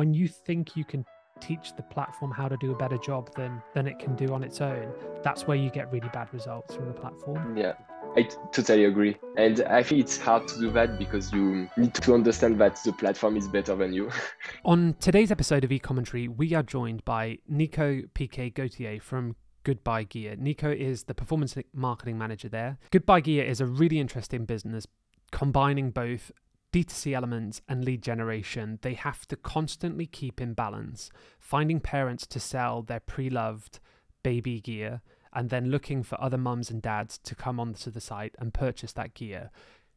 When you think you can teach the platform how to do a better job than it can do on its own, that's where you get really bad results from the platform. Yeah, I totally agree. And I think it's hard to do that because you need to understand that the platform is better than you. On today's episode of eCommentary, we are joined by Nico Piquet-Gauthier from Goodbuy Gear. Nico is the performance marketing manager there. Goodbuy Gear is a really interesting business, combining both D2C elements and lead generation. They have to constantly keep in balance, finding parents to sell their pre-loved baby gear and then looking for other mums and dads to come onto the site and purchase that gear.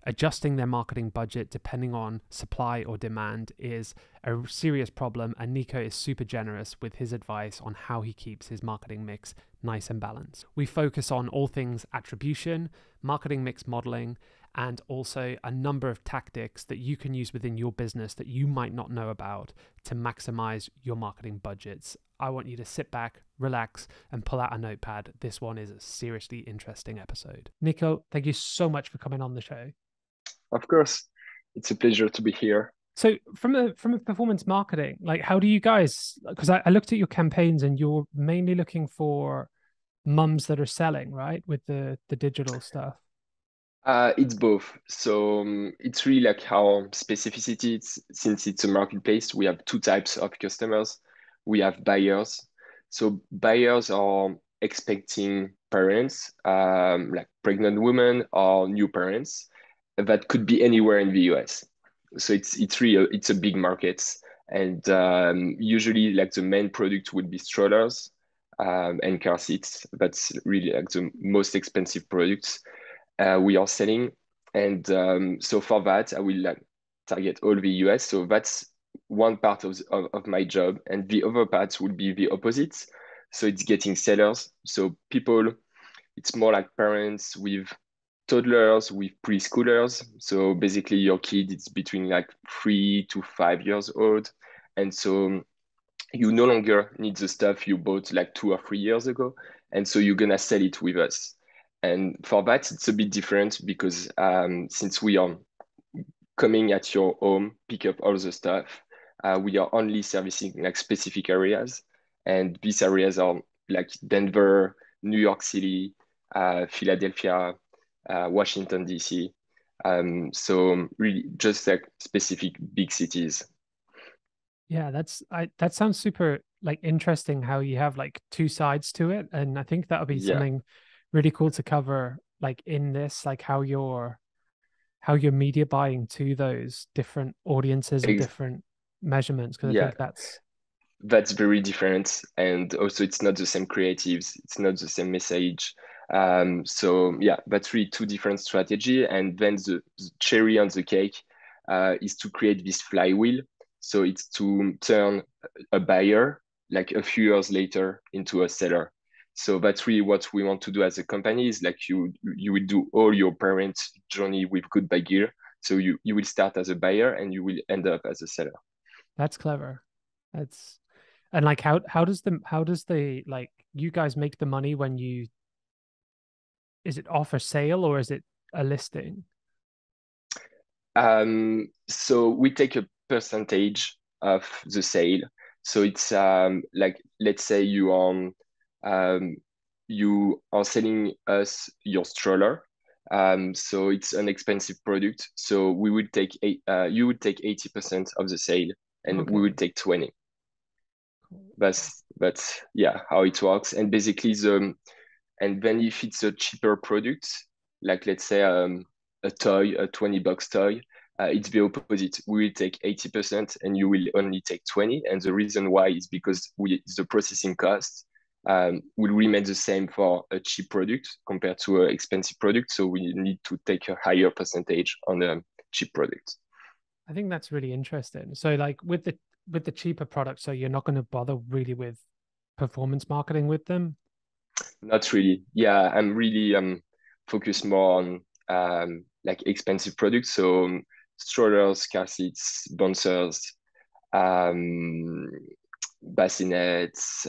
Adjusting their marketing budget depending on supply or demand is a serious problem, and Nico is super generous with his advice on how he keeps his marketing mix nice and balanced. We focus on all things attribution, marketing mix modeling, and also a number of tactics that you can use within your business that you might not know about to maximize your marketing budgets. I want you to sit back, relax, and pull out a notepad. This one is a seriously interesting episode. Nico, thank you so much for coming on the show. Of course, it's a pleasure to be here. So from a performance marketing, like how do you guys, because I looked at your campaigns and you're mainly looking for mums that are selling, right? With the digital stuff. It's both. So it's really like our specificity. Since it's a marketplace, we have two types of customers. We have buyers. So buyers are expecting parents, like pregnant women or new parents, that could be anywhere in the US. So it's really it's a big market, and usually like the main product would be strollers and car seats. That's really like the most expensive products we are selling. And so for that, I will like target all the US. So that's one part of my job. And the other part would be the opposite. So it's getting sellers. So people, it's more like parents with toddlers, with preschoolers. So basically your kid is between like 3 to 5 years old. And so you no longer need the stuff you bought like 2 or 3 years ago. And so you're gonna sell it with us. And for that, it's a bit different because since we are coming at your home, pick up all the stuff, we are only servicing like specific areas. And these areas are like Denver, New York City, Philadelphia, Washington, D.C. So really just like specific big cities. Yeah, that sounds super like interesting how you have like two sides to it. And I think that'll be Yeah, something really cool to cover like in this, like how you're media buying to those different audiences and ex different measurements. Because I yeah, think that's very different. And also it's not the same creatives, it's not the same message. So yeah, that's really two different strategy. And then the cherry on the cake is to create this flywheel. So it's to turn a buyer like a few years later into a seller. So that's really what we want to do as a company is like you will do all your parent journey with Goodbuy Gear. So you will start as a buyer and you will end up as a seller. that's clever. That's and like how does the like you guys make the money when you is it off a sale or is it a listing? So we take a percentage of the sale. So it's like let's say um, you are selling us your stroller. So it's an expensive product. So we would take you would take 80% of the sale, and we would Okay. take 20. Cool. That's yeah how it works. And basically and then if it's a cheaper product, like let's say a toy, a $20 toy, it's the opposite. We will take 80% and you will only take 20. And the reason why is because the processing cost will remain the same for a cheap product compared to an expensive product. So we need to take a higher percentage on a cheap product. I think that's really interesting. So like with the cheaper products, so you're not going to bother really with performance marketing with them. Not really. Yeah, I'm really focused more on like expensive products. So strollers, car seats, bouncers, um, bassinets,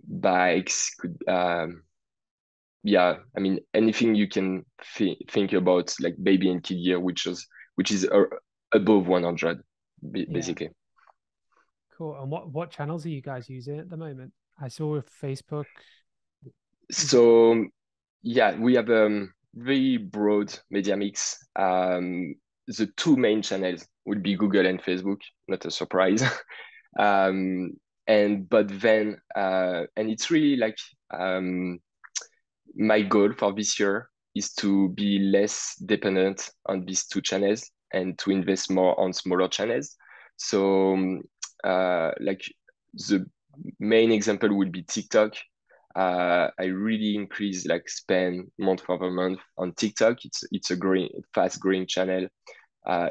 bikes. Could yeah, I mean anything you can think about like baby and kid gear, which is above 100. Yeah. basically. Cool. And what channels are you guys using at the moment? I saw with Facebook. Is it? So yeah, we have a very broad media mix. The two main channels would be Google and Facebook, not a surprise. um, and but then and it's really like my goal for this year is to be less dependent on these two channels and to invest more on smaller channels. So like the main example would be TikTok. I really increase like spend month over month on TikTok. It's a growing, fast growing channel.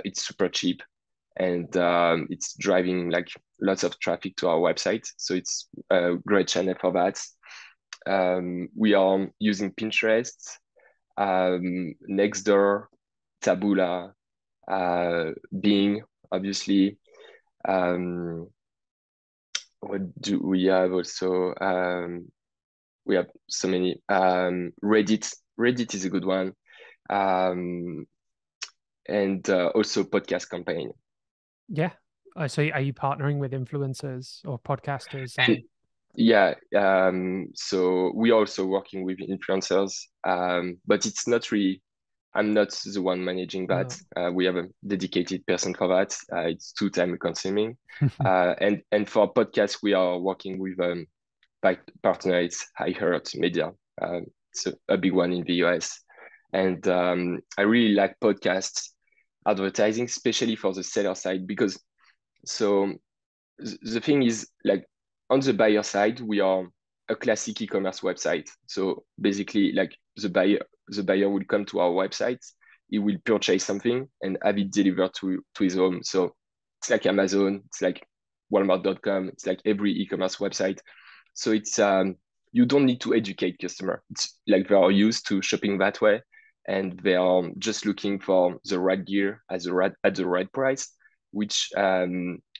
It's super cheap and it's driving like lots of traffic to our website. So it's a great channel for that. We are using Pinterest, Nextdoor, Taboola, Bing, obviously. Um, what do we have also? We have so many. Reddit. Reddit is a good one. Um, and also podcast campaign. Yeah. So are you partnering with influencers or podcasters And and yeah, so we are also working with influencers, but it's not really, I'm not the one managing that. no? We have a dedicated person for that. It's too time consuming. And for podcasts, we are working with partner, it's iHeart Media. It's a big one in the US. And I really like podcasts advertising, especially for the seller side, because so the thing is like on the buyer side, we are a classic e-commerce website. So basically like the buyer will come to our website, he will purchase something and have it delivered to his home. So it's like Amazon, it's like Walmart.com, it's like every e-commerce website. So it's you don't need to educate customer. It's like they are used to shopping that way and they are just looking for the right gear at the right price, which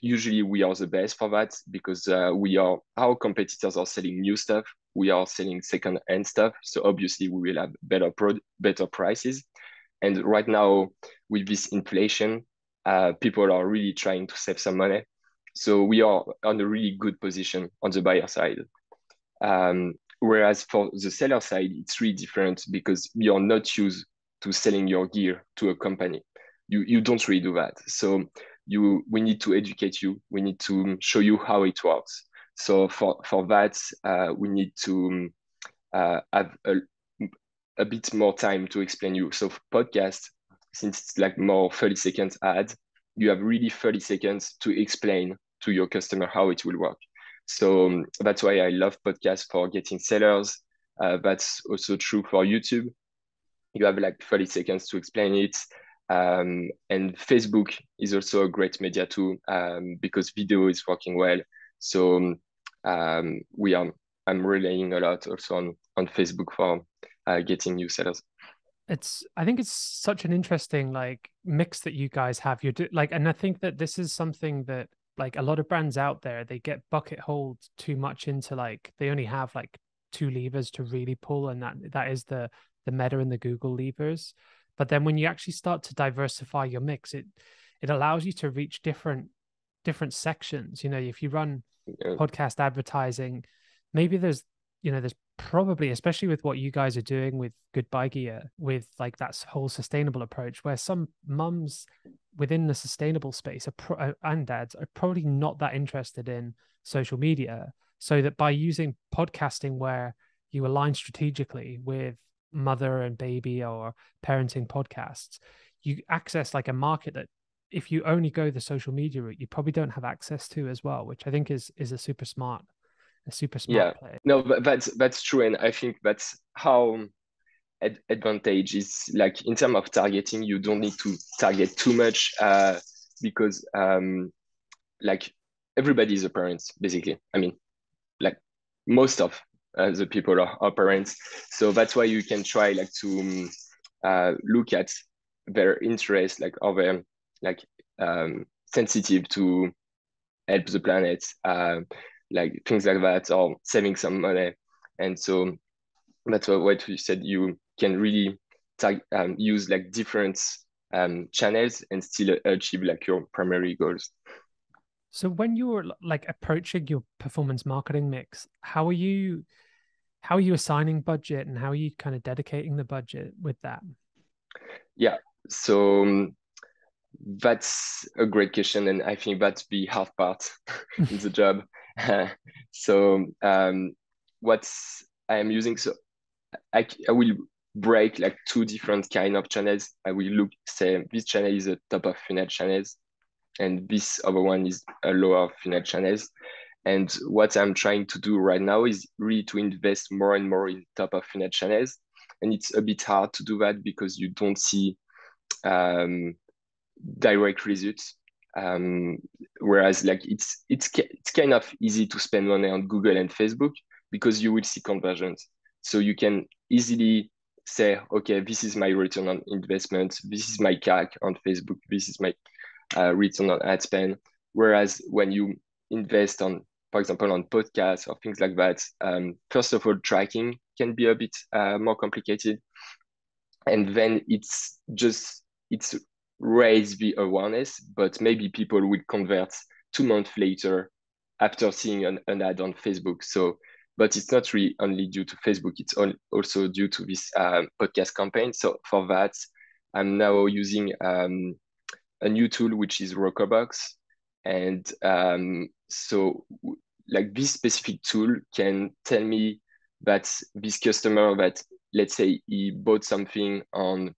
usually we are the best for that because our competitors are selling new stuff, we are selling second hand stuff, so obviously we will have better prices. And right now with this inflation, people are really trying to save some money, so we are on a really good position on the buyer side. Whereas for the seller side, it's really different because you're not used to selling your gear to a company. You don't really do that. So we need to educate you. We need to show you how it works. So for that, we need to have a bit more time to explain you. So for podcast, since it's like more 30 seconds ad, you have really 30 seconds to explain to your customer how it will work. So that's why I love podcasts for getting sellers. That's also true for YouTube. You have like 30 seconds to explain it. And Facebook is also a great media too, because video is working well. So we are I'm relying a lot also on Facebook for getting new sellers. I think it's such an interesting like mix that you guys have. Like, and I think that this is something that like a lot of brands out there, they get bucket holed too much into like they only have like two levers to really pull, and that is the Meta and the Google levers. But then when you actually start to diversify your mix, it allows you to reach different sections. You know, if you run Yeah. podcast advertising, maybe there's probably, especially with what you guys are doing with Goodbuy Gear, with like that whole sustainable approach, where some mums within the sustainable space and dads are probably not that interested in social media. So that by using podcasting where you align strategically with mother and baby or parenting podcasts, you access like a market that if you only go the social media route, you probably don't have access to as well, which I think is a super smart Yeah, play. no, but that's true, and I think that's how advantage is like in terms of targeting. You don't need to target too much because like everybody is a parent basically. I mean, like most of the people are parents, so that's why you can try like to look at their interest, like are they like sensitive to help the planet, like things like that, or saving some money. And so that's what you said. You can really use like different channels and still achieve like your primary goals. So when you're like approaching your performance marketing mix, how are you assigning budget and how are you kind of dedicating the budget with that? Yeah, so that's a great question, and I think that's the hard part in the job. so what I am using, so I will break like two different kind of channels. I will look, say this channel is a top of funnel channels, and this other one is a lower funnel channels. And what I'm trying to do right now is really to invest more and more in top of funnel channels. And it's a bit hard to do that because you don't see um, direct results. Um, Whereas like it's kind of easy to spend money on Google and Facebook because you will see conversions. So you can easily say, okay, this is my return on investment. This is my CAC on Facebook. This is my return on ad spend. Whereas when you invest on, for example, on podcasts or things like that, first of all, tracking can be a bit more complicated. And then it's raise the awareness, but maybe people will convert 2 months later after seeing an ad on Facebook. So, but it's not really only due to Facebook, it's also due to this podcast campaign. So for that, I'm now using a new tool, which is Rokobox. And like this specific tool can tell me that this customer that, let's say he bought something on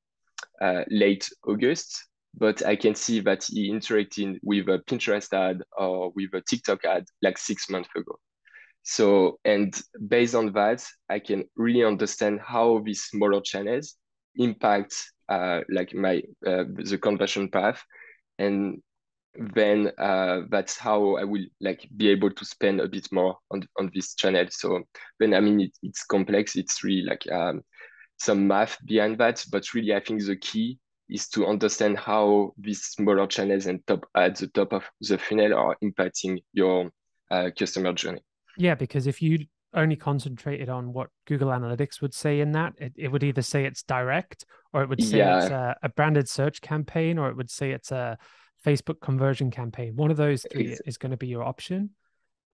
late August, but I can see that he interacted with a Pinterest ad or with a TikTok ad like 6 months ago. So, and based on that, I can really understand how these smaller channels impact like the conversion path, and then that's how I will like be able to spend a bit more on this channel. So then I mean it's complex. It's really like some math behind that, but really I think the key is to understand how these smaller channels and top at the top of the funnel are impacting your customer journey. Yeah, because if you only concentrated on what Google Analytics would say in that, it would either say it's direct or it would say it's Yeah, a branded search campaign or it would say it's a Facebook conversion campaign. One of those three ex is going to be your option.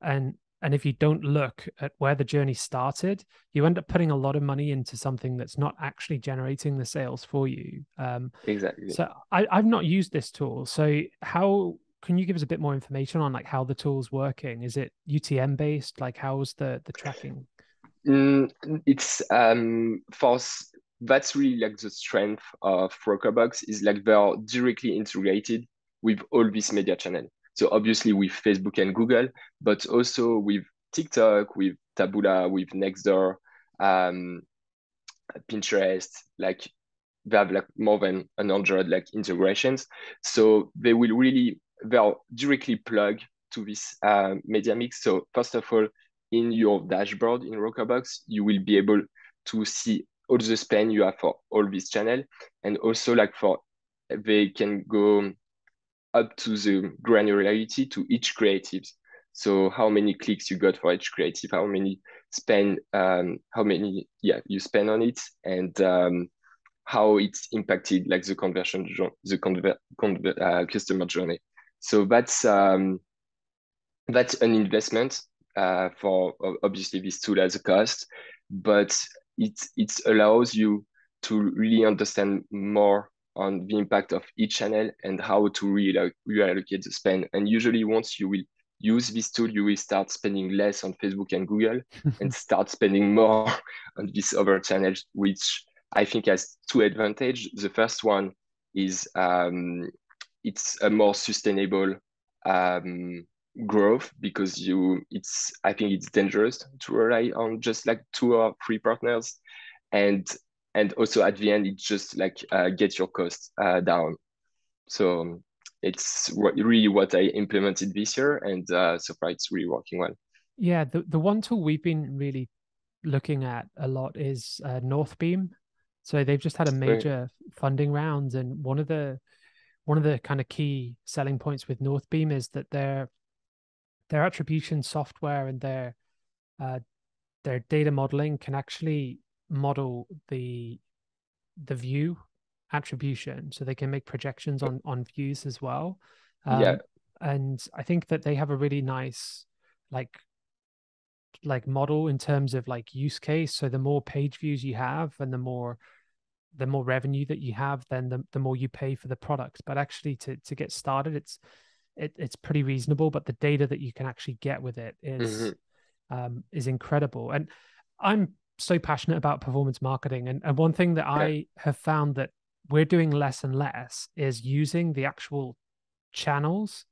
And and if you don't look at where the journey started, you end up putting a lot of money into something that's not actually generating the sales for you. exactly. So I've not used this tool. So how can you give us a bit more information on like how the tool's working? Is it UTM based? Like how's the tracking? Mm, it's that's really like the strength of Rokerbox is like they are directly integrated with all these media channels. So obviously with Facebook and Google, but also with TikTok, with Taboola, with Nextdoor, um, Pinterest, like they have like more than 100 like integrations. So they are directly plugged to this media mix. So first of all, in your dashboard in Rokabox, you will be able to see all the spend you have for all these channel, and also like for they can go up to the granularity to each creatives. So how many clicks you got for each creative, how many spend, how many you spend on it, and how it's impacted like the conversion, customer journey. So that's an investment for obviously this tool as a cost, but it allows you to really understand more on the impact of each channel and how to reallocate the spend. And usually once you will use this tool, you will start spending less on Facebook and Google and start spending more on these other channels, which I think has two advantages. The first one is it's a more sustainable um, growth because I think it's dangerous to rely on just like 2 or 3 partners, and also at the end it just like get your costs down. So it's really what I implemented this year, and so far it's really working well. Yeah, the one tool we've been really looking at a lot is Northbeam. So they've just had a Okay. major funding round, and one of the kind of key selling points with Northbeam is that their attribution software and uh, their data modeling can actually model the view attribution, so they can make projections on views as well. Yeah. And I think that they have a really nice like model in terms of like use case. So the more page views you have and the more revenue that you have, then the more you pay for the product. But actually to get started, it's pretty reasonable, but the data that you can actually get with it is incredible. And I'm so passionate about performance marketing. And one thing that Yeah. I have found that we're doing less and less is using the actual channels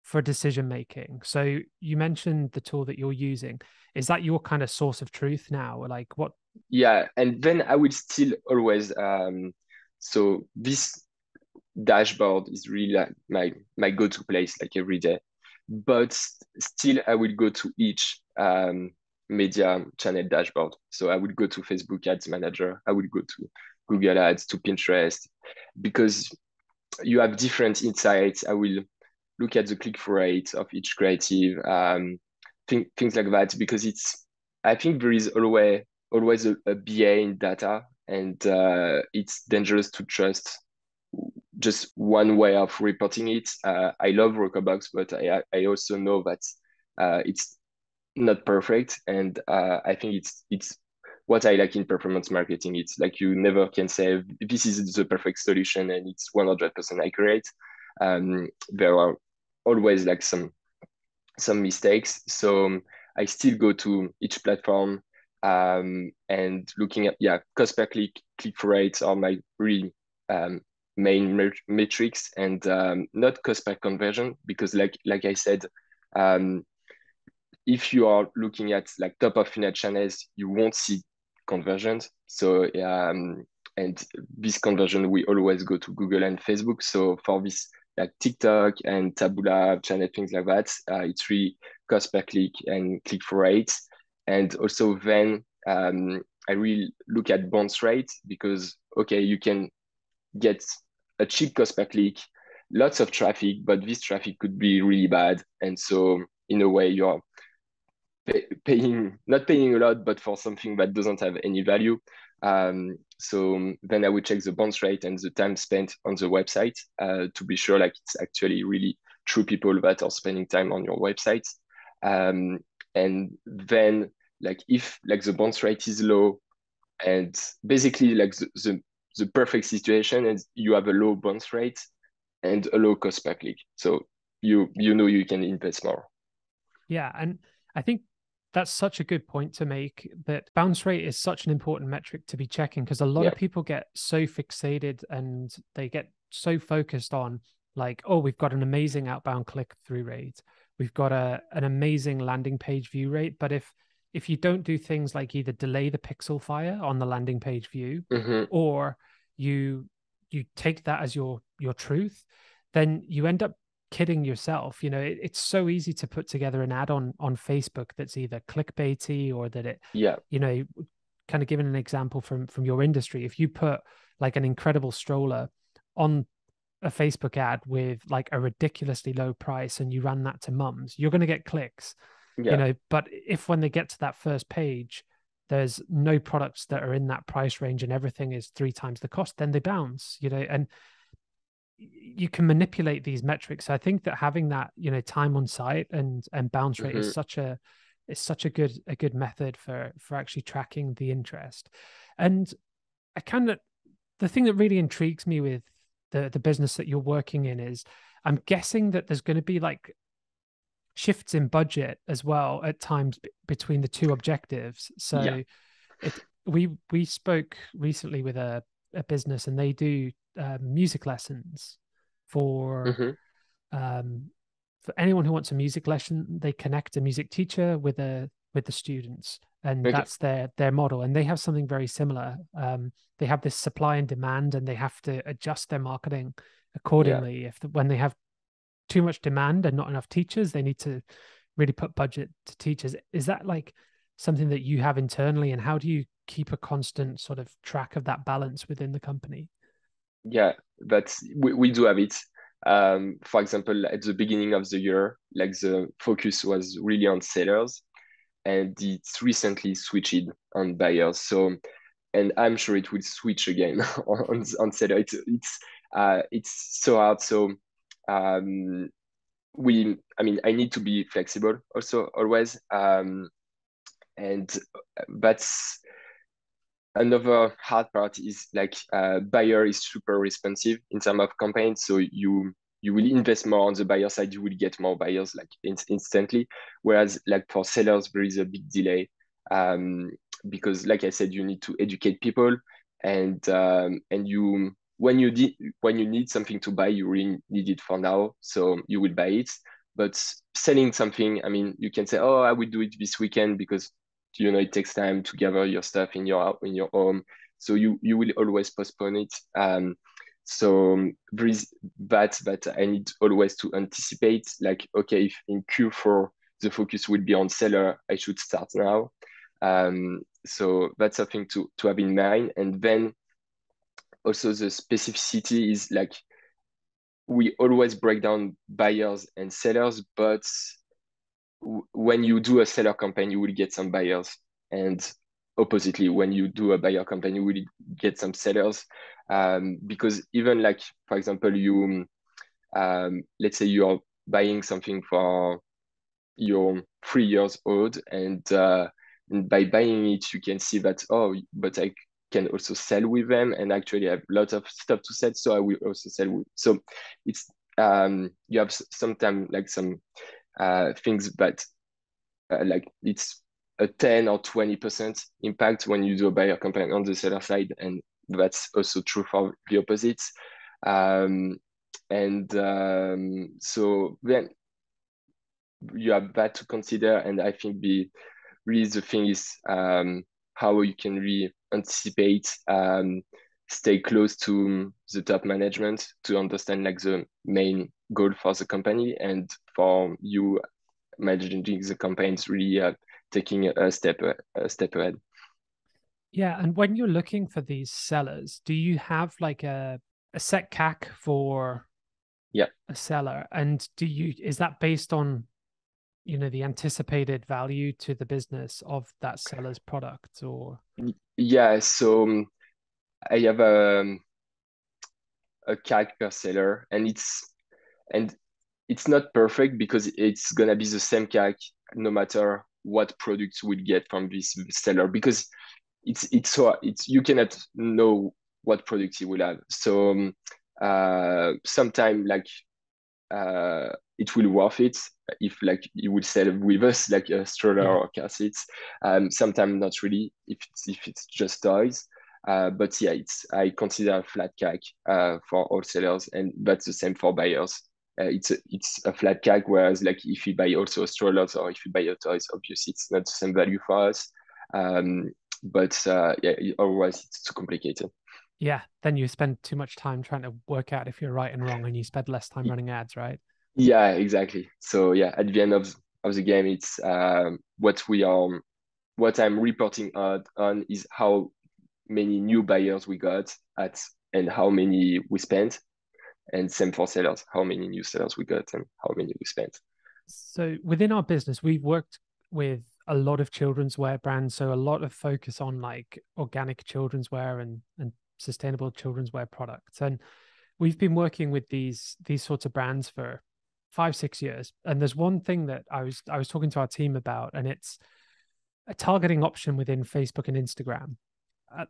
for decision making. So you mentioned the tool that you're using. Is that your kind of source of truth now? Like what? Yeah. And then I will still always so this dashboard is really like my go-to place like every day. But still I will go to each media channel dashboard. So I would go to Facebook Ads Manager, I would go to Google Ads, to Pinterest, because you have different insights. I will look at the click-through rate of each creative, things like that, because I think there is always a BA in data, and it's dangerous to trust just one way of reporting it. I love Rockerbox, but I also know that it's not perfect, and I think it's what I like in performance marketing. It's like you never can say this is the perfect solution and it's 100% accurate. There are always like some mistakes. So I still go to each platform and looking at cost per click rates are my really main metrics, and not cost per conversion, because like I said, um, if you are looking at like top of funnel channels, you won't see conversions. So and this conversion we always go to Google and Facebook. So for this like TikTok and Taboola channel, things like that, it's really cost per click and click through rates. And also then I really look at bounce rate, because okay, you can get a cheap cost per click, lots of traffic, but this traffic could be really bad. And so in a way you're paying, not paying a lot, but for something that doesn't have any value. So then I would check the bounce rate and the time spent on the website to be sure like it's actually really true people that are spending time on your website. And then like if like the bounce rate is low, and basically like the perfect situation is you have a low bounce rate and a low cost per click. So you know you can invest more. Yeah. And I think that's such a good point to make, that bounce rate is such an important metric to be checking, because a lot Yeah. of people get so fixated and they get so focused on like, oh, we've got an amazing outbound click through rate. We've got an amazing landing page view rate. But if you don't do things like either delay the pixel fire on the landing page view, Mm-hmm. or you take that as your truth, then you end up kidding yourself. You know, it's so easy to put together an ad on Facebook that's either clickbaity or that it, Yeah. you know, kind of giving an example from your industry. If you put like an incredible stroller on a Facebook ad with like a ridiculously low price and you run that to mums, you're going to get clicks, you Yeah. know. But if when they get to that first page, there's no products that are in that price range and everything is 3 times the cost, then they bounce, you know. And you can manipulate these metrics. I think that having that, you know, time on site and bounce rate Mm-hmm. is such a good method for actually tracking the interest. And I kind of, the thing that really intrigues me with the business that you're working in is, I'm guessing that there's going to be like shifts in budget as well at times between the two objectives. Yeah. So we spoke recently with a business, and they do music lessons for Mm-hmm. um, for anyone who wants a music lesson. They connect a music teacher with the students, and Okay. that's their model. And they have something very similar. They have this supply and demand, and they have to adjust their marketing Yeah. accordingly. When they have too much demand and not enough teachers, they need to really put budget to teachers. Is that like something that you have internally, and how do you keep a constant sort of track of that balance within the company? Yeah. We do have it. For example, at the beginning of the year, like the focus was really on sellers, and it's recently switched on buyers. So and I'm sure it will switch again on seller. It's so hard. So I mean, I need to be flexible also always. And that's another hard part is like buyer is super responsive in terms of campaigns. So you will invest more on the buyer side, you will get more buyers like instantly. Whereas like for sellers, there is a big delay because like I said, you need to educate people and you when you need something to buy, you really need it for now. So you will buy it. But selling something, I mean, you can say, oh, I will do it this weekend because it takes time to gather your stuff in your home, so you will always postpone it. So there is that I need always to anticipate, like, okay, if in Q4 the focus will be on seller, I should start now. So that's something to have in mind. And then also the specificity is like we always break down buyers and sellers, but when you do a seller campaign, you will get some buyers. And oppositely, when you do a buyer campaign, you will get some sellers. Because even like, for example, let's say you are buying something for your 3 years old, and by buying it, you can see that, oh, but I can also sell with them, and actually I have a lot of stuff to sell, so I will also sell with. So it's you have sometimes like some things that like it's a 10 or 20% impact when you do a buyer campaign on the seller side, and that's also true for the opposites. So then you have that to consider, and I think the thing is how you can really anticipate, stay close to the top management to understand like the main goal for the company, and for you managing the campaigns, really taking a step ahead. Yeah, and when you're looking for these sellers, do you have like a set CAC for Yeah. a seller? And is that based on, the anticipated value to the business of that seller's product? Or Yeah, so I have a CAC per seller, and it's not perfect because it's gonna be the same CAC no matter what products we'll get from this seller, because it's you cannot know what product he will have. So sometime like it will worth it if like you would sell with us like a stroller yeah, or car seats. Sometimes not really if it's just toys. But yeah, I consider a flat CAC for all sellers, and that's the same for buyers. It's a flat CAC, whereas like if you buy also strollers or if you buy a toys, obviously it's not the same value for us. But yeah, otherwise it's too complicated. yeah, then you spend too much time trying to work out if you're right and wrong, and you spend less time running ads, right? Yeah, exactly. So yeah, at the end of the game, it's what I'm reporting on is how many new buyers we got at and how many we spent, and same for sellers, how many new sellers we got and how many we spent. So within our business, we've worked with a lot of children's wear brands, so a lot of focus on like organic children's wear and sustainable children's wear products. And we've been working with these sorts of brands for 5-6 years. And there's one thing that I was talking to our team about, and it's a targeting option within Facebook and Instagram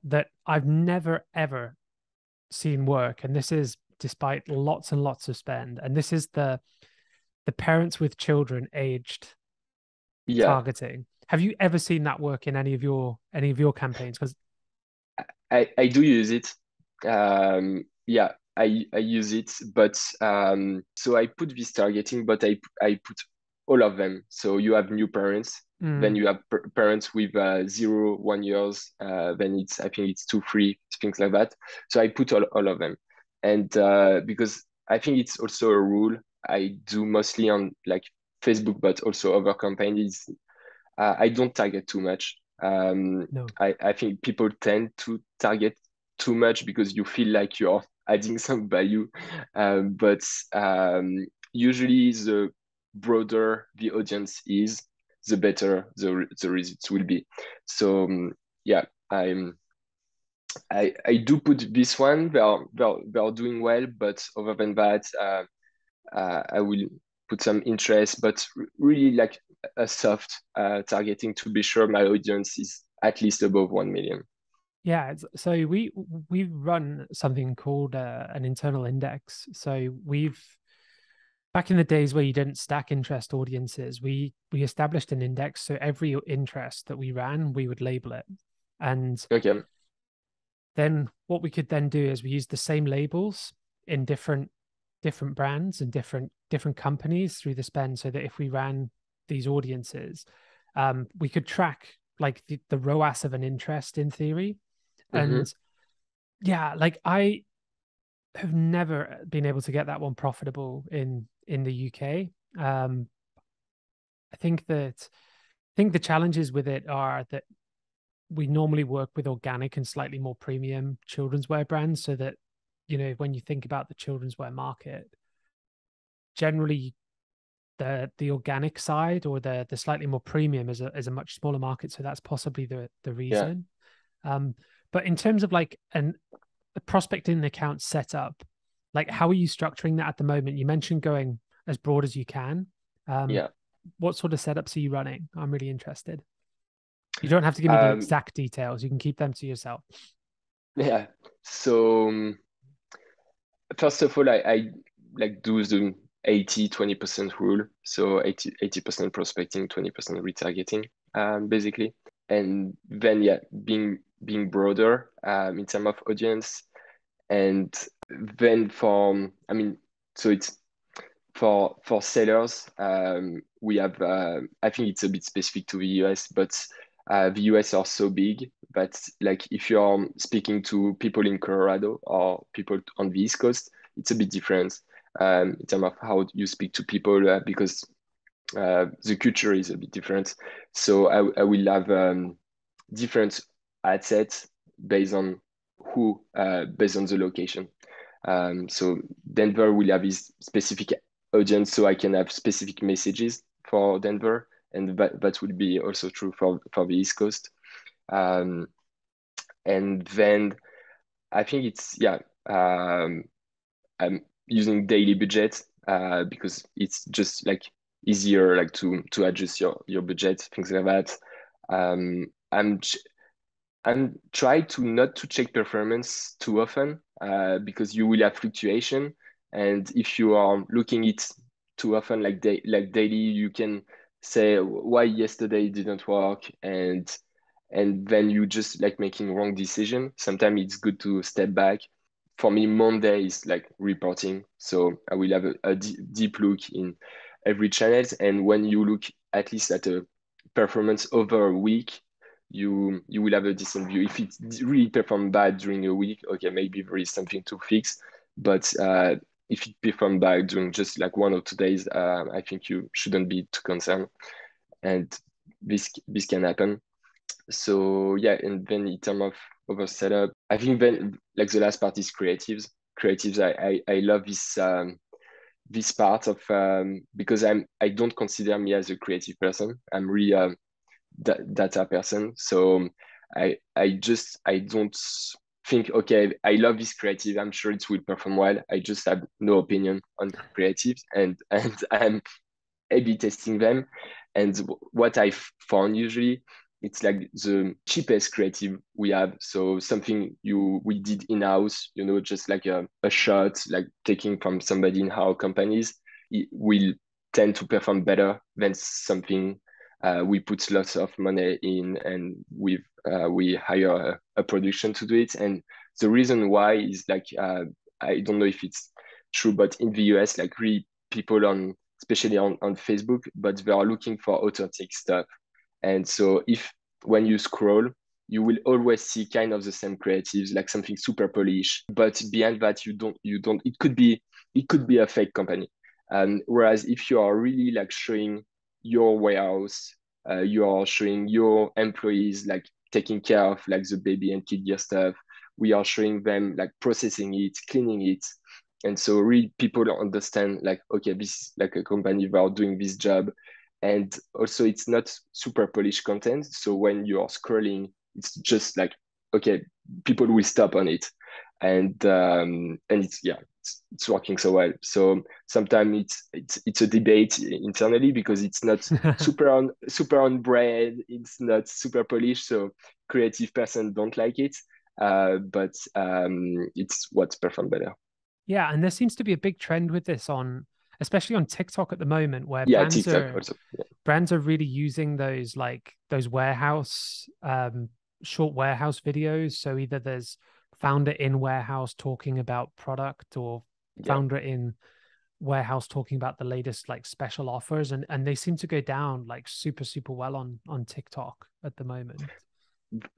that I've never ever seen work. And this is despite lots and lots of spend. And this is the parents with children aged Yeah, targeting. Have you ever seen that work in any of your campaigns? Because I do use it. Yeah, I use it, but so I put this targeting, but I put all of them. So you have new parents, then you have parents with 0, 1 years, then I think it's 2, 3, things like that. So I put all of them, and because I think it's also a rule I do mostly on like Facebook, but also other campaigns. I don't target too much. no, I think people tend to target too much because you feel like you're adding some value. But usually, the broader the audience is, the better the results will be. So yeah, I'm I do put this one. They are doing well, but other than that, I will put some interest, but really like a soft targeting to be sure my audience is at least above 1 million. Yeah, so we run something called an internal index. So we've back in the days where you didn't stack interest audiences, we established an index. So every interest that we ran, we would label it. And Okay. then what we could then do is we use the same labels in different brands and different companies through the spend, so that if we ran these audiences, we could track like the ROAS of an interest in theory. Mm-hmm. And yeah, like I have never been able to get that one profitable in the UK. I think the challenges with it are that we normally work with organic and slightly more premium children's wear brands, so that when you think about the children's wear market, generally the organic side or the slightly more premium is a much smaller market, so that's possibly the Yeah. reason. um but in terms of like a prospecting account setup, like how are you structuring that at the moment? You mentioned going as broad as you can. um Yeah. what sort of setups are you running? I'm really interested. You don't have to give me the Um, exact details. You can keep them to yourself. yeah. So first of all, I like do the 80-20% rule. So 80% prospecting, 20% retargeting, basically. And then yeah, being broader in terms of audience. And then I mean, so it's for sellers, we have I think it's a bit specific to the US, but the US are so big that like if you're speaking to people in Colorado or people on the East Coast, it's a bit different in terms of how you speak to people because the culture is a bit different. So I will have different ad sets based on based on the location. So Denver will have this specific audience, so I can have specific messages for Denver, and that would be also true for the East Coast. Um, and then I think it's yeah, I'm using daily budget because it's just like easier like to adjust your budget, things like that. Um, I'm and try to not to check performance too often because you will have fluctuation. And if you are looking it too often, like daily, you can say why yesterday it didn't work, and then you just like making wrong decision. Sometimes it's good to step back. For me, Monday is like reporting, so I will have a deep look in every channels. And when you look at least at a performance over a week, you will have a decent view. If it really performed bad during a week, okay, maybe there is something to fix. But if it performed bad during just like 1 or 2 days, I think you shouldn't be too concerned. And this can happen. So yeah, and then in terms of other setup, I think then like the last part is creatives. Creatives, I love this part of because I don't consider me as a creative person. I'm really data person. So I don't think, okay, I love this creative. I'm sure it will perform well. I just have no opinion on creatives, and I'm A/B testing them. And what I found usually, it's like the cheapest creative we have. So something we did in house, just like a shot, like taking from somebody in our companies, it will tend to perform better than something we put lots of money in, and we hire a production to do it. And the reason why is like I don't know if it's true, but in the US, like really people especially on Facebook, but they are looking for authentic stuff. And so if when you scroll, you will always see kind of the same creatives, like something super polished. But behind that, you don't. It could be a fake company. Whereas if you are really like showing your warehouse, you are showing your employees like taking care of like the baby and kid gear stuff. We are showing them like processing it, cleaning it, and so really people understand like, okay, this is like a company that are doing this job. And also it's not super polished content, so when you are scrolling, it's just like okay, people will stop on it, and it's yeah, it's working so well. So sometimes it's a debate internally because it's not super on brand, it's not super polished, so creative person don't like it, but it's what's performed better. Yeah, and there seems to be a big trend with this on, especially on TikTok at the moment, where Yeah, TikTok also. Yeah, brands are really using those like those warehouse short warehouse videos. So either there's founder in warehouse talking about product, or yeah. founder in warehouse talking about the latest like special offers, and they seem to go down like super well on TikTok at the moment.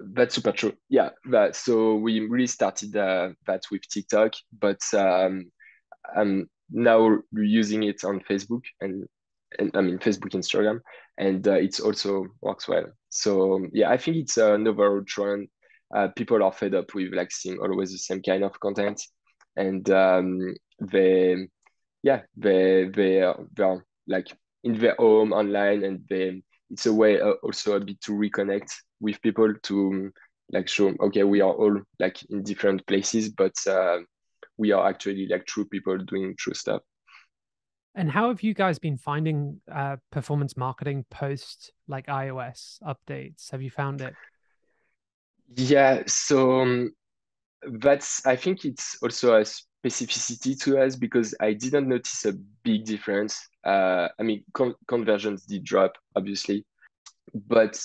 That's super true. Yeah, so we really started that with TikTok, but I'm now using it on Facebook and I mean Facebook, Instagram, and it's also works well. So yeah, I think it's an overall trend. People are fed up with like seeing always the same kind of content, and they yeah they are like in their home online, and they it's a way also a bit to reconnect with people to like show okay we are all like in different places, but we are actually like true people doing true stuff. And how have you guys been finding performance marketing post like iOS updates? Have you found it? Yeah, so that's I think it's also a specificity to us because I didn't notice a big difference. I mean, conversions did drop, obviously, but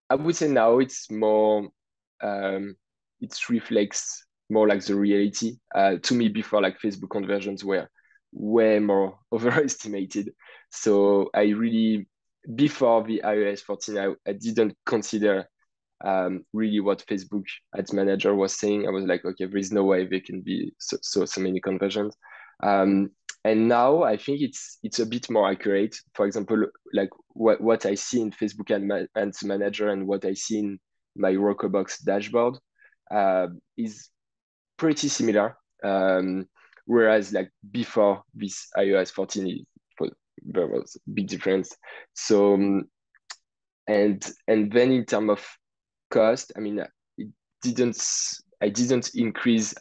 I would say now it's more, it reflects more like the reality. To me, before like Facebook conversions were way more overestimated. So I really, before the iOS 14, I didn't consider really what Facebook ads manager was saying. I was like, okay, there is no way there can be so many conversions. Um, and now I think it's a bit more accurate. For example, like what I see in Facebook ads manager and what I see in my Rokobox dashboard is pretty similar. Whereas like before this iOS 14, there was a big difference. So and then in terms of cost, I mean, it didn't I didn't increase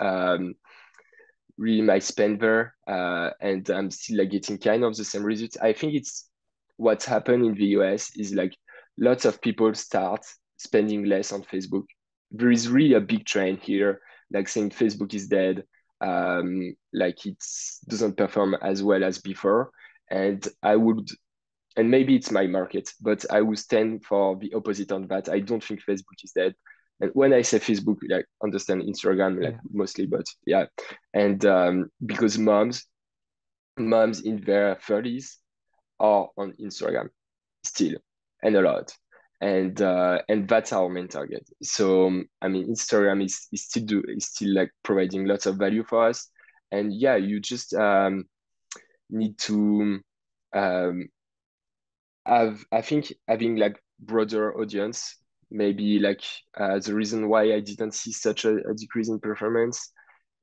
really my spend there, and I'm still like getting kind of the same results. I think it's what's happened in the US is like lots of people start spending less on Facebook. There is really a big trend here, like saying Facebook is dead, like it doesn't perform as well as before. And I would and maybe it's my market, but I will stand for the opposite on that. I don't think Facebook is dead. And when I say Facebook, like understand Instagram, like Yeah. mostly, but yeah. And because moms in their 30s are on Instagram still, and a lot. And that's our main target. So I mean, Instagram is still like providing lots of value for us. And yeah, you just need to um, have I think having like broader audience maybe like the reason why I didn't see such a decrease in performance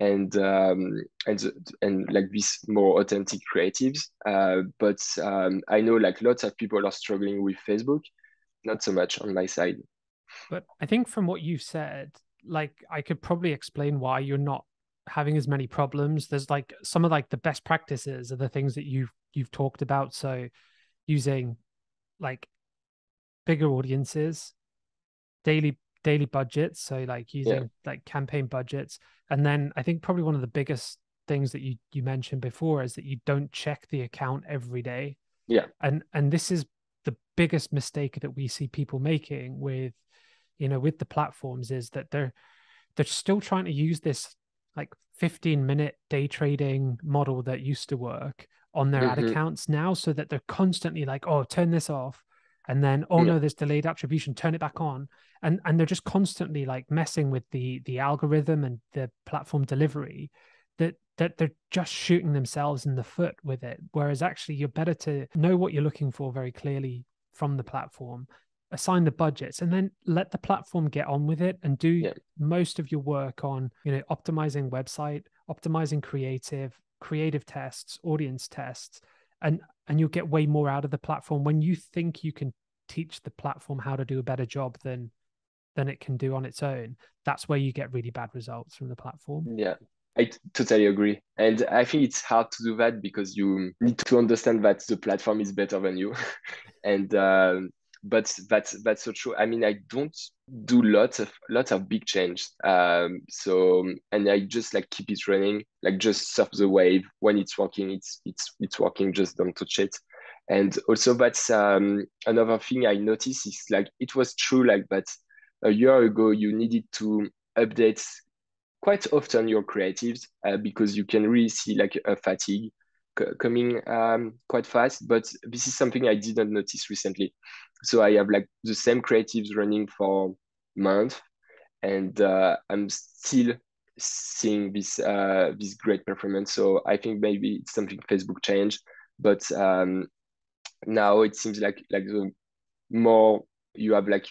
and and like this more authentic creatives but I know like lots of people are struggling with Facebook, not so much on my side. But I think from what you've said, like I could probably explain why you're not having as many problems. There's like some of like the best practices are the things that you've talked about. So using like bigger audiences, daily budgets, so like Yeah, using like campaign budgets. And then I think probably one of the biggest things that you mentioned before is that you don't check the account every day. yeah, And this is the biggest mistake that we see people making with with the platforms, is that they're still trying to use this like 15-minute day trading model that used to work on their ad hmm, accounts now, so that they're constantly like, oh, turn this off, and then oh yeah, no, there's delayed attribution, turn it back on. And they're just constantly like messing with the algorithm and the platform delivery, that they're just shooting themselves in the foot with it. Whereas actually you're better to know what you're looking for very clearly from the platform, assign the budgets, and then let the platform get on with it and do yeah, most of your work on optimizing website, optimizing creative tests, audience tests. And you'll get way more out of the platform when you think you can teach the platform how to do a better job than than it can do on its own, that's where you get really bad results from the platform. Yeah, I totally agree. And I think it's hard to do that because you need to understand that the platform is better than you. And but that's so true. I mean, I don't do lots of big change. So and I just like keep it running, like just surf the wave. When it's working, it's working. Just don't touch it. And also that's another thing I noticed is like it was true like that a year ago you needed to update quite often your creatives because you can really see like a fatigue coming quite fast. But this is something I didn't notice recently. So I have like the same creatives running for months, and I'm still seeing this great performance. So I think maybe it's something Facebook changed, but now it seems like the more you have like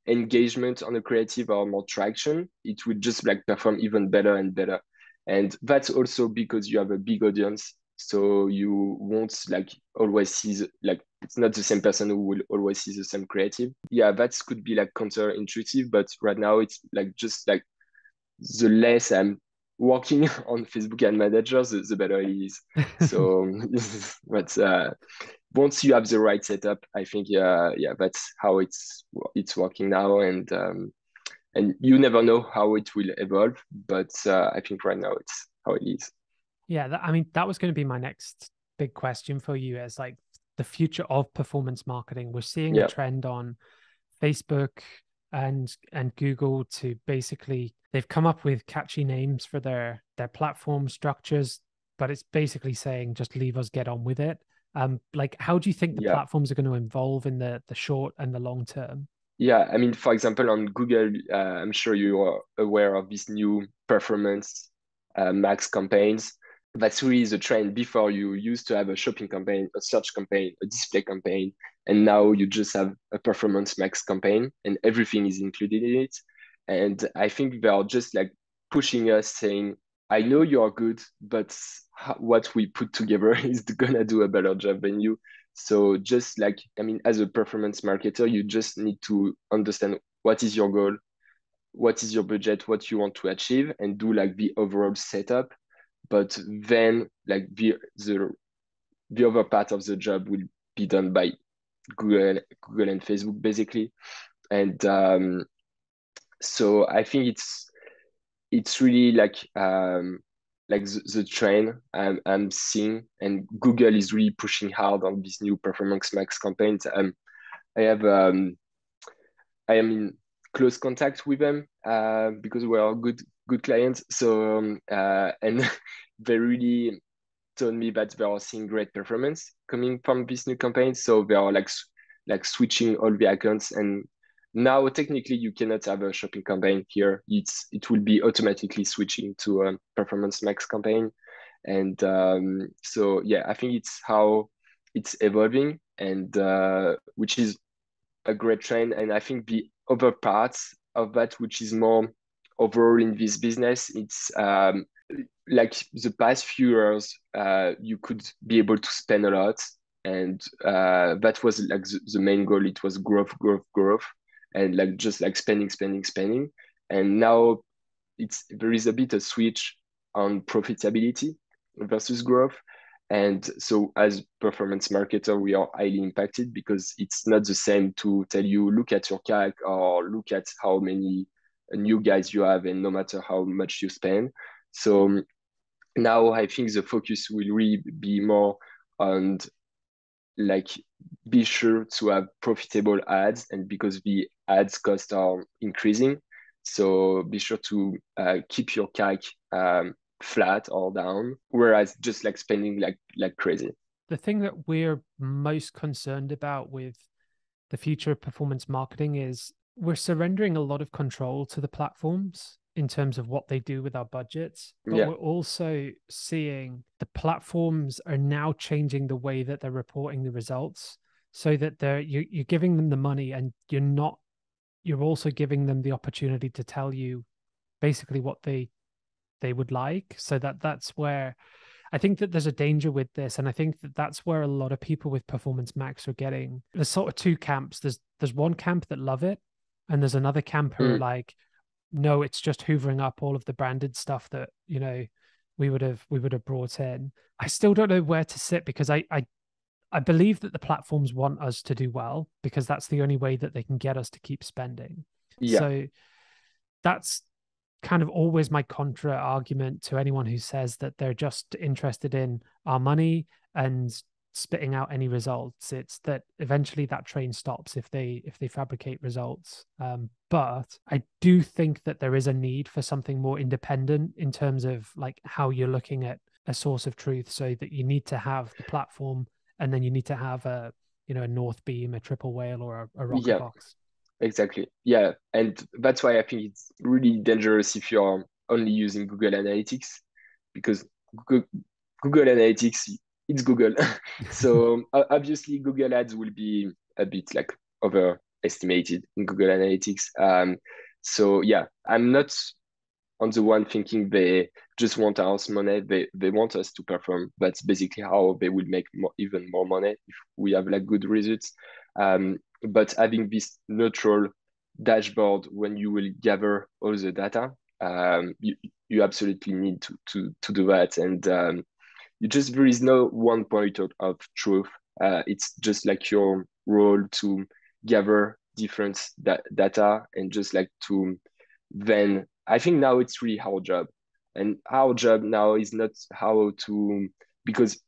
engagement on the creative or more traction, it will just like perform even better and better. And that's also because you have a big audience. So you won't like always see like it's not the same person who will always see the same creative. Yeah, that could be like counterintuitive, but right now it's like just like the less I'm working on Facebook and managers, the better it is. So but once you have the right setup, I think yeah, that's how it's working now, and you never know how it will evolve, but I think right now it's how it is. Yeah, I mean, that was going to be my next big question for you as like the future of performance marketing. We're seeing a Yeah, trend on Facebook and Google to basically they've come up with catchy names for their platform structures, but it's basically saying just leave us get on with it. Like how do you think the yeah, platforms are going to evolve in the short and the long term? yeah. I mean, for example, on Google, I'm sure you are aware of this new performance max campaigns. That's really the trend. Before you used to have a shopping campaign, a search campaign, a display campaign, and now you just have a performance max campaign, and everything is included in it. And I think they are just like pushing us, saying, "I know you are good, but what we put together is gonna do a better job than you." So just like, I mean, as a performance marketer, you just need to understand what is your goal, what is your budget, what you want to achieve, and do like the overall setup. But then like the other part of the job will be done by Google and Facebook basically. And so I think it's really like the trend I'm seeing, and Google is really pushing hard on these new performance max campaigns. I have I am in close contact with them because we are good clients. So and they really told me that they are seeing great performance coming from this new campaign. So they are like switching all the accounts, and now technically you cannot have a shopping campaign here. It will be automatically switching to a performance max campaign. And so yeah, I think it's how it's evolving, and which is a great trend. And I think the other parts of that, which is more overall in this business, it's like the past few years, you could be able to spend a lot, and that was like the main goal. It was growth, and like just like spending. And now there is a bit of switch on profitability versus growth. And so as performance marketer, we are highly impacted because it's not the same to tell you, look at your CAC or look at how many new guys you have, and no matter how much you spend. So now I think the focus will really be more on like be sure to have profitable ads, and because the ads costs are increasing, so be sure to keep your CAC flat or down, whereas just like spending like crazy. The thing that we're most concerned about with the future of performance marketing is we're surrendering a lot of control to the platforms in terms of what they do with our budgets, but Yeah, we're also seeing the platforms are now changing the way that they're reporting the results so that you're giving them the money and you're also giving them the opportunity to tell you basically what they would like. So that's where I think that there's a danger with this, and I think that that's where a lot of people with Performance Max are getting. There's sort of two camps. There's one camp that love it, and there's another camp who are Mm, like, no, it's just hoovering up all of the branded stuff that, we would have brought in. I still don't know where to sit because I believe that the platforms want us to do well because that's the only way that they can get us to keep spending. yeah, So that's kind of always my contra argument to anyone who says that they're just interested in our money and spitting out any results. It's that eventually that train stops if they fabricate results. But I do think that there is a need for something more independent in terms of like how you're looking at a source of truth, so that you need to have the platform and then you need to have a Northbeam, a triple whale, or a yeah, Rockerbox. exactly. Yeah, and that's why I think it's really dangerous if you're only using Google Analytics, because Google, Google Analytics, it's Google. So obviously Google Ads will be a bit like overestimated in Google Analytics. So yeah, I'm not on the one thinking they just want our money. They want us to perform. That's basically how they will make even more money if we have like good results. But having this neutral dashboard when you will gather all the data, you absolutely need to do that. And you just there is no one point of truth. It's just like your role to gather different data and just like to then I think now it's really our job. And our job now is not how to, because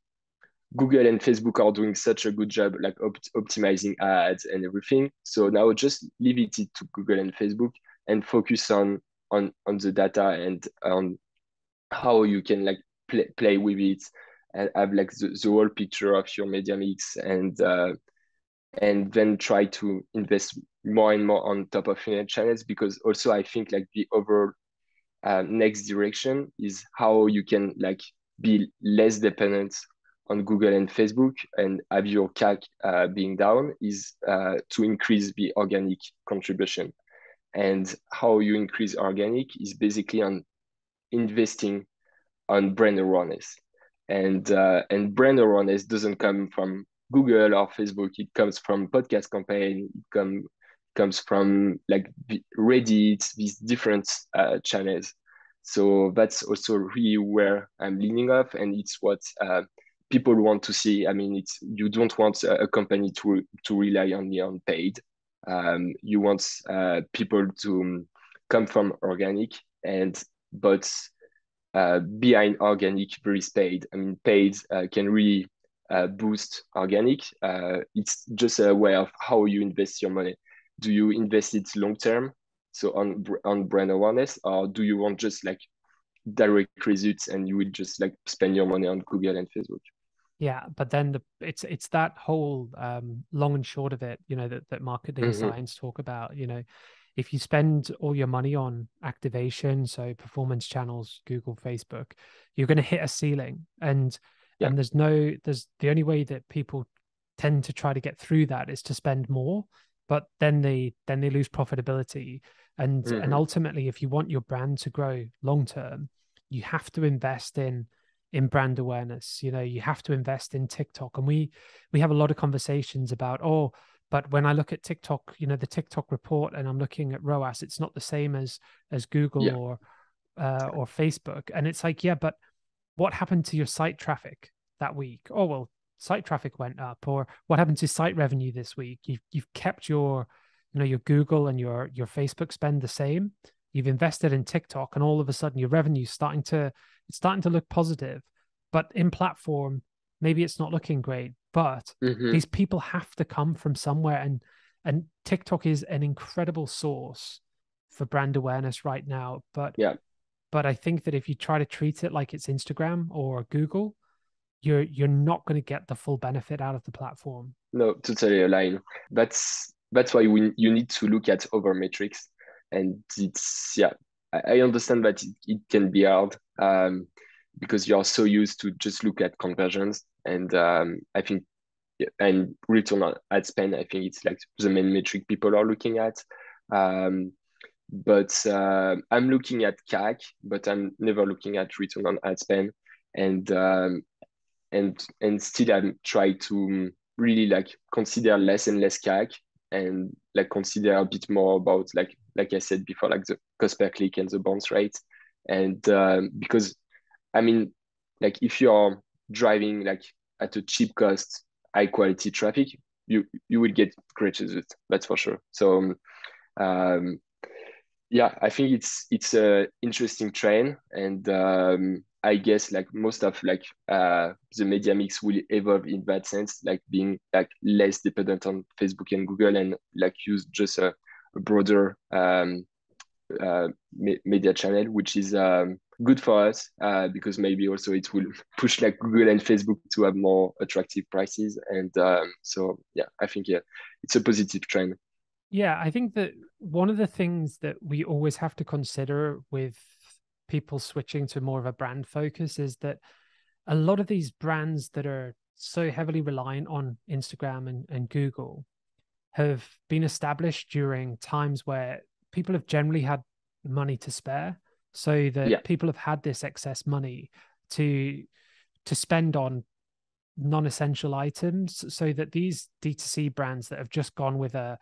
Google and Facebook are doing such a good job, like optimizing ads and everything. So now just leave it to Google and Facebook and focus on the data and on how you can like play with it and have like the whole picture of your media mix and then try to invest more and more on top of internet channels, because also I think like the overall next direction is how you can like be less dependent on Google and Facebook and have your CAC being down is to increase the organic contribution. And how you increase organic is basically on investing on brand awareness. And brand awareness doesn't come from Google or Facebook. It comes from podcast campaign. Comes from like Reddit, these different channels. So that's also really where I'm leaning off, and it's what people want to see. I mean, it's you don't want a company to rely only on paid. You want people to come from organic, and but behind organic there is paid. I mean, paid can really boost organic. It's just a way of how you invest your money. Do you invest it long term, so on brand awareness, or do you want just like direct results and you will just like spend your money on Google and Facebook? Yeah, but then it's that whole long and short of it, that marketing Mm-hmm. science talk about, if you spend all your money on activation, so performance channels, Google, Facebook, you're going to hit a ceiling. And Yeah. there's the only way that people tend to try to get through that is to spend more, but then they lose profitability. And Mm-hmm. ultimately, if you want your brand to grow long term, you have to invest in brand awareness. You have to invest in TikTok. And we have a lot of conversations about, oh, but when I look at TikTok, the TikTok report, and I'm looking at ROAS, it's not the same as Google Yeah. or Facebook. And it's like, yeah, but what happened to your site traffic that week? Oh, well, site traffic went up. Or what happened to site revenue this week? You've kept your Google and your Facebook spend the same. You've invested in TikTok, and all of a sudden your revenue's starting to look positive. But in platform, maybe it's not looking great. But Mm-hmm. these people have to come from somewhere, and TikTok is an incredible source for brand awareness right now. But Yeah. but I think that if you try to treat it like it's Instagram or Google, you're not going to get the full benefit out of the platform. No, totally aligned. That's why you need to look at other metrics, and it's yeah. I understand that it can be hard because you're so used to just look at conversions, and I think yeah, and return on ad spend. I think it's like the main metric people are looking at. Um, but I'm looking at CAC, but I'm never looking at return on ad spend, and and still I'm trying to really like consider less and less CAC and like consider a bit more about like I said before, like the cost per click and the bounce rate. And because I mean, like if you're driving like at a cheap cost, high quality traffic, you will get great results. That's for sure. So um, yeah, I think it's a interesting trend, and I guess like most of like the media mix will evolve in that sense, like being like less dependent on Facebook and Google, and like use just a broader media channel, which is good for us because maybe also it will push like Google and Facebook to have more attractive prices, and so yeah, I think yeah, it's a positive trend. Yeah, I think that one of the things that we always have to consider with people switching to more of a brand focus is that a lot of these brands that are so heavily reliant on Instagram and Google have been established during times where people have generally had money to spare, so Yeah. that people have had this excess money to spend on non-essential items, so that these D2C brands that have just gone with a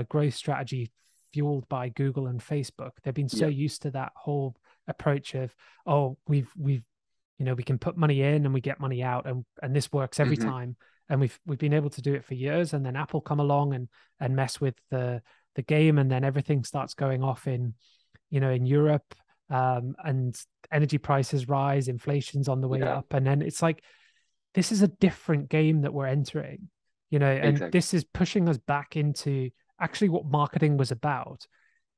growth strategy fueled by Google and Facebook, they've been so Yeah. used to that whole approach of, oh, we've we can put money in and we get money out, and this works every Hmm. time, and we've been able to do it for years. And then Apple come along and mess with the game, and then everything starts going off in Europe, and energy prices rise, inflation's on the way Yeah. up, and then it's like, this is a different game that we're entering, and Exactly. this is pushing us back into actually what marketing was about.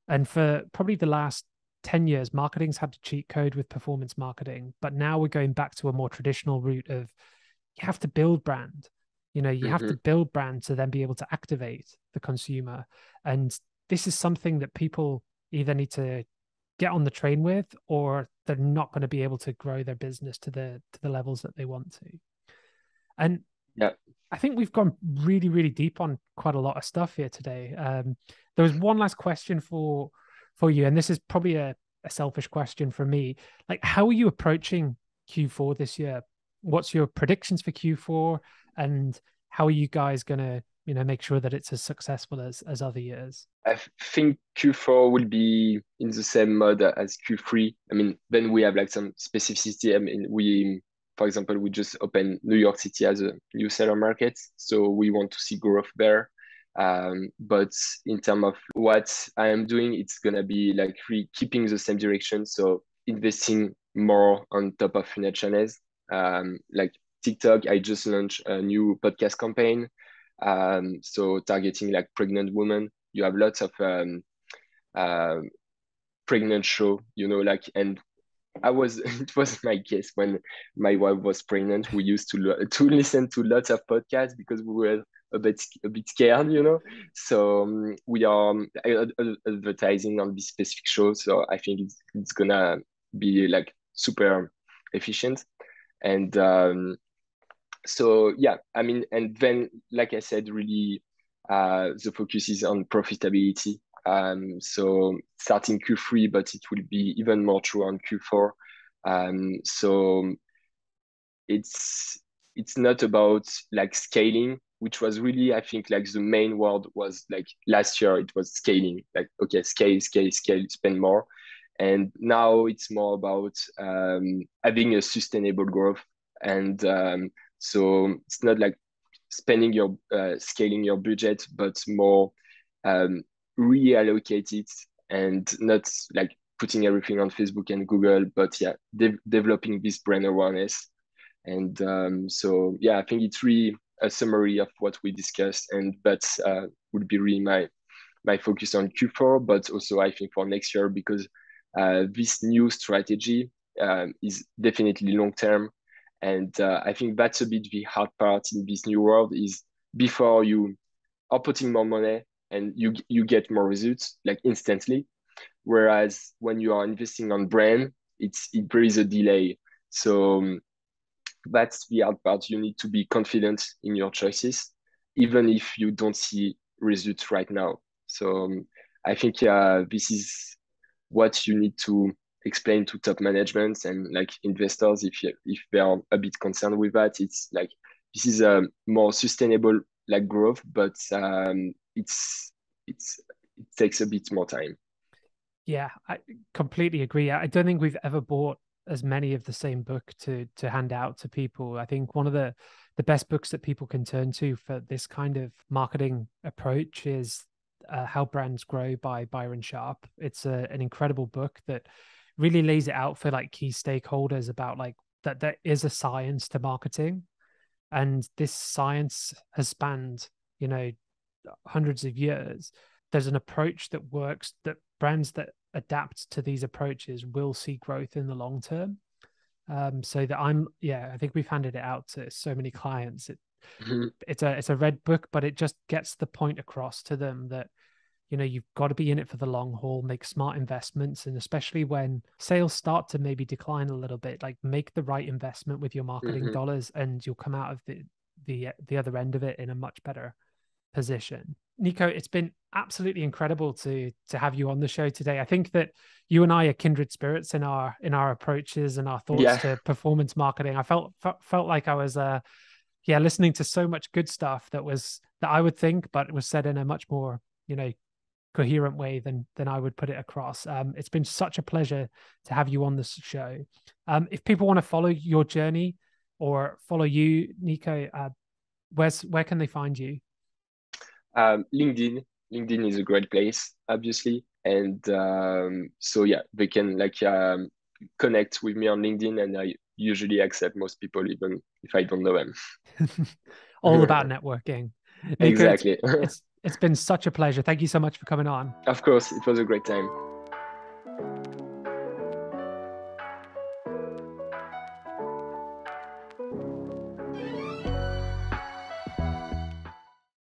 And for probably the last 10 years, marketing's had to cheat code with performance marketing. But now we're going back to a more traditional route of, you have to build brand. You have to Hmm. build brand to then be able to activate the consumer. And this is something that people either need to get on the train with, or they're not going to be able to grow their business to the levels that they want to. And Yeah. I think we've gone really, really deep on quite a lot of stuff here today. There was one last question for you, and this is probably a selfish question for me. Like, how are you approaching Q4 this year? What's your predictions for Q4, and how are you guys gonna, make sure that it's as successful as other years? I think Q4 will be in the same mode as Q3. I mean, then we have like some specificity. I mean, for example, we just opened New York City as a new seller market, so we want to see growth there. But in terms of what I am doing, it's gonna be like really keeping the same direction. So investing more on top of funnel channels, like TikTok. I just launched a new podcast campaign, so targeting like pregnant women. You have lots of uh, pregnant show, like, and I was it was my case when my wife was pregnant. We used to listen to lots of podcasts because we were a bit scared, So we are advertising on this specific show. So I think it's gonna be like super efficient. And so yeah, I mean, and then like I said, really the focus is on profitability. So starting Q3, but it will be even more true on Q4. So it's it's not about like scaling, which was really, I think, like the main word was like last year it was scaling, like okay, scale, scale, scale, spend more. And now it's more about having a sustainable growth. And so it's not like spending your scaling your budget, but more um, reallocate it, and not like putting everything on Facebook and Google, but yeah, developing this brand awareness. And so yeah, I think it's really a summary of what we discussed, and that would be really my focus on Q4, but also I think for next year, because this new strategy is definitely long term. And I think that's a bit the hard part in this new world is before you are putting more money and you get more results like instantly. Whereas when you are investing on brand, there is a delay. So that's the hard part. You need to be confident in your choices, even if you don't see results right now. So I think this is what you need to explain to top management and like investors if they are a bit concerned with that. It's like this is a more sustainable like growth, but it's it takes a bit more time. Yeah, I completely agree. I don't think we've ever bought as many of the same book to hand out to people. I think one of the best books that people can turn to for this kind of marketing approach is How Brands Grow by Byron Sharp. It's an incredible book that really lays it out for like key stakeholders about like that there is a science to marketing, and this science has spanned, you know, hundreds of years. There's an approach that works, that brands that adapt to these approaches will see growth in the long term. So that yeah, I think we've handed it out to so many clients. It's a red book, but it just gets the point across to them that, you know, you've got to be in it for the long haul, make smart investments, and especially when sales start to maybe decline a little bit, like make the right investment with your marketing Mhm. dollars, and you'll come out of the other end of it in a much better position. Nico, it's been absolutely incredible to have you on the show today. I think that you and I are kindred spirits in our approaches and our thoughts Yeah. to performance marketing. I felt like I was yeah, listening to so much good stuff that I would think, but it was said in a much more, you know, coherent way than I would put it across. It's been such a pleasure to have you on this show. If people want to follow your journey or follow you, Nico, where can they find you? LinkedIn. LinkedIn is a great place, obviously. And so yeah, they can like connect with me on LinkedIn, and I usually accept most people, even if I don't know them. All about networking. Nico, Exactly. it's been such a pleasure. Thank you so much for coming on. Of course, it was a great time.